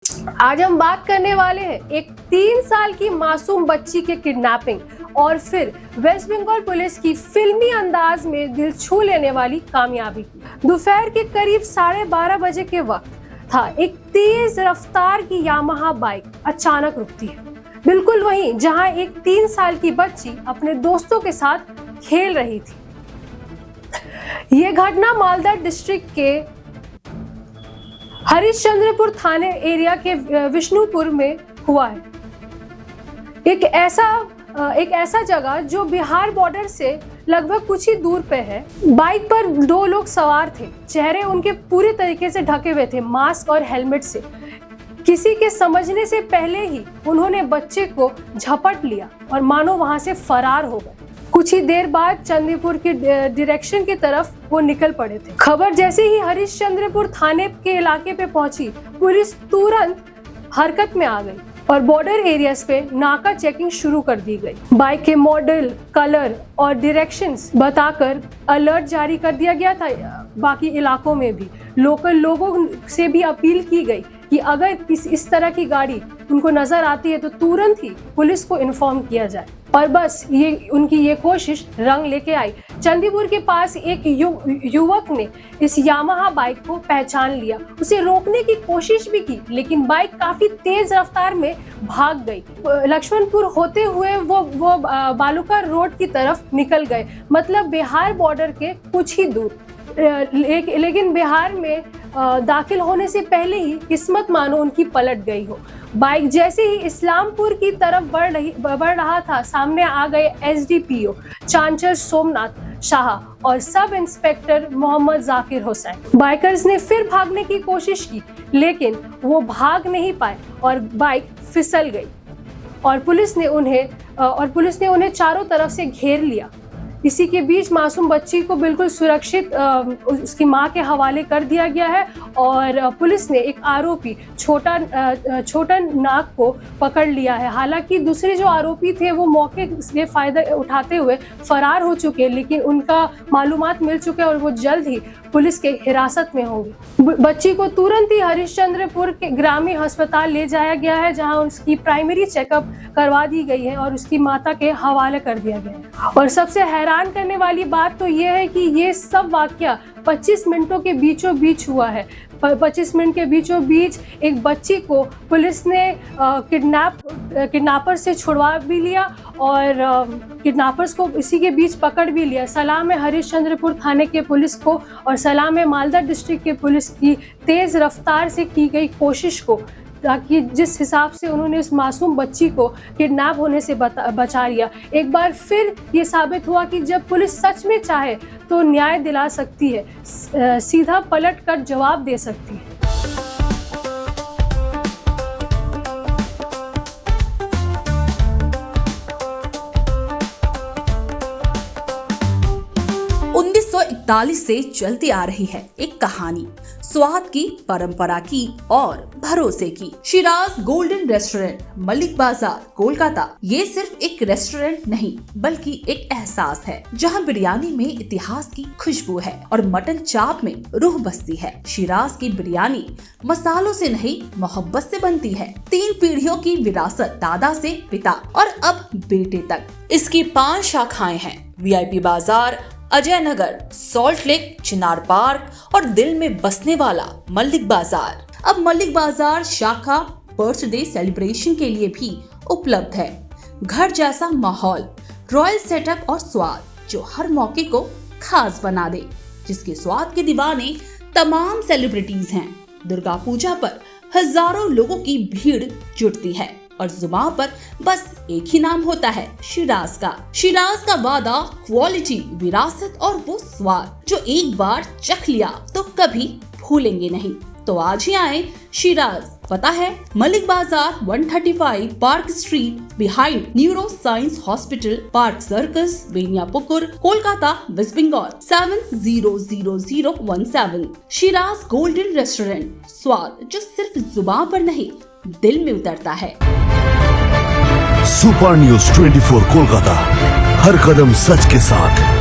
आज हम बात करने वाले हैं एक 3 साल की मासूम बच्ची के किडनैपिंग और फिर वेस्ट बंगाल पुलिस की फिल्मी अंदाज में दिल छू लेने वाली कामयाबी की। दोपहर के करीब 12:30 बजे के वक्त था, एक तेज रफ्तार की यामाहा बाइक अचानक रुकती है, बिल्कुल वहीं जहां एक 3 साल की बच्ची अपने दोस्तों के साथ खेल रही थी। ये घटना मालदा डिस्ट्रिक्ट के हरिश्चंद्रपुर थाने एरिया के विष्णुपुर में हुआ है। एक ऐसा जगह जो बिहार बॉर्डर से लगभग कुछ ही दूर पे है। बाइक पर 2 लोग सवार थे, चेहरे उनके पूरी तरीके से ढके हुए थे, मास्क और हेलमेट से। किसी के समझने से पहले ही उन्होंने बच्चे को झपट लिया और मानो वहां से फरार हो गए। कुछ ही देर बाद चंदीपुर की डायरेक्शन की तरफ वो निकल पड़े थे। खबर जैसे ही हरिश्चंद्रपुर थाने के इलाके पे पहुंची, पुलिस तुरंत हरकत में आ गई और बॉर्डर एरियाज पे नाका चेकिंग शुरू कर दी गई। बाइक के मॉडल, कलर और डायरेक्शंस बताकर अलर्ट जारी कर दिया गया था। बाकी इलाकों में भी लोकल लोगों से भी अपील की गई कि अगर इस तरह की गाड़ी उनको नजर आती है तो तुरंत ही पुलिस को इन्फॉर्म किया जाए। और बस उनकी ये कोशिश रंग लेके आई। चंदीपुर के पास एक युवक ने इस यामाहा बाइक को पहचान लिया, उसे रोकने की कोशिश भी की, लेकिन बाइक काफी तेज रफ्तार में भाग गई। लक्ष्मणपुर होते हुए वो बालूका रोड की तरफ निकल गए, मतलब बिहार बॉर्डर के कुछ ही दूर। लेकिन बिहार में दाखिल होने से पहले ही किस्मत मानो उनकी पलट गई हो। बाइक जैसे ही इस्लामपुर की तरफ बढ़ रहा था, सामने आ गए एसडीपीओ चांचल सोमनाथ शाह और sub inspector Mohammad Zakir Hussain. Bikers ने फिर भागने की कोशिश की, लेकिन वो भाग नहीं पाए और बाइक फिसल गई और पुलिस ने उन्हें चारों तरफ से घेर लिया। इसी के बीच मासूम बच्ची को बिल्कुल सुरक्षित उसकी मां के हवाले कर दिया गया है और पुलिस ने एक आरोपी छोटन नाग को पकड़ लिया है। हालांकि दूसरे जो आरोपी थे वो मौके से फायदा उठाते हुए फरार हो चुके, लेकिन उनका मालूमात मिल चुके और वो जल्द ही पुलिस के हिरासत में होंगे। बच्ची को तुरंत ही हरिश्चंद्रपुर के ग्रामीण अस्पताल ले जाया गया है, जहां उसकी प्राइमरी चेकअप करवा दी गई है और उसकी माता के हवाले कर दिया गया है। और सबसे हैरान करने वाली बात तो ये है कि ये सब वाकया 25 मिनटों के बीचों बीच हुआ है। 25 मिनट के बीचों बीच एक बच्ची को पुलिस ने किडनैपर से छुड़वा भी लिया और किडनैपर्स को इसी के बीच पकड़ भी लिया। सलाम है हरिश्चंद्रपुर थाने के पुलिस को और सलाम है मालदा डिस्ट्रिक्ट के पुलिस की तेज रफ्तार से की गई कोशिश को, ताकि जिस हिसाब से उन्होंने उस मासूम बच्ची को किडनैप होने से बचा लिया। एक बार फिर ये साबित हुआ कि जब पुलिस सच में चाहे तो न्याय दिला सकती है, सीधा पलट कर जवाब दे सकती है। से चलती आ रही है एक कहानी, स्वाद की, परंपरा की और भरोसे की। शिराज गोल्डन रेस्टोरेंट, मलिक बाजार, कोलकाता। ये सिर्फ एक रेस्टोरेंट नहीं बल्कि एक एहसास है, जहां बिरयानी में इतिहास की खुशबू है और मटन चाप में रूह बसती है। शिराज की बिरयानी मसालों से नहीं, मोहब्बत से बनती है। 3 पीढ़ियों की विरासत, दादा से पिता और अब बेटे तक। इसकी 5 शाखाएं हैं, वीआईपी बाजार, अजय नगर, सॉल्ट लेक, चिनार पार्क और दिल में बसने वाला मलिक बाजार। अब मलिक बाजार शाखा बर्थडे सेलिब्रेशन के लिए भी उपलब्ध है। घर जैसा माहौल, रॉयल सेटअप और स्वाद जो हर मौके को खास बना दे, जिसके स्वाद के दीवाने तमाम सेलिब्रिटीज हैं। दुर्गा पूजा पर हजारों लोगों की भीड़ जुटती है और जुबान पर बस एक ही नाम होता है, शिराज का। शिराज का वादा, क्वालिटी, विरासत और वो स्वाद जो एक बार चख लिया तो कभी भूलेंगे नहीं। तो आज ही आए शिराज। पता है Mallick Bazaar, 135 park street, behind neuro science hospital, park circus, Beniapukur, Kolkata, West Bengal 700017। Shiraz golden restaurant, स्वाद जो सिर्फ जुबान पर नहीं दिल में उतरता है। सुपर न्यूज 24 कोलकाता, हर कदम सच के साथ।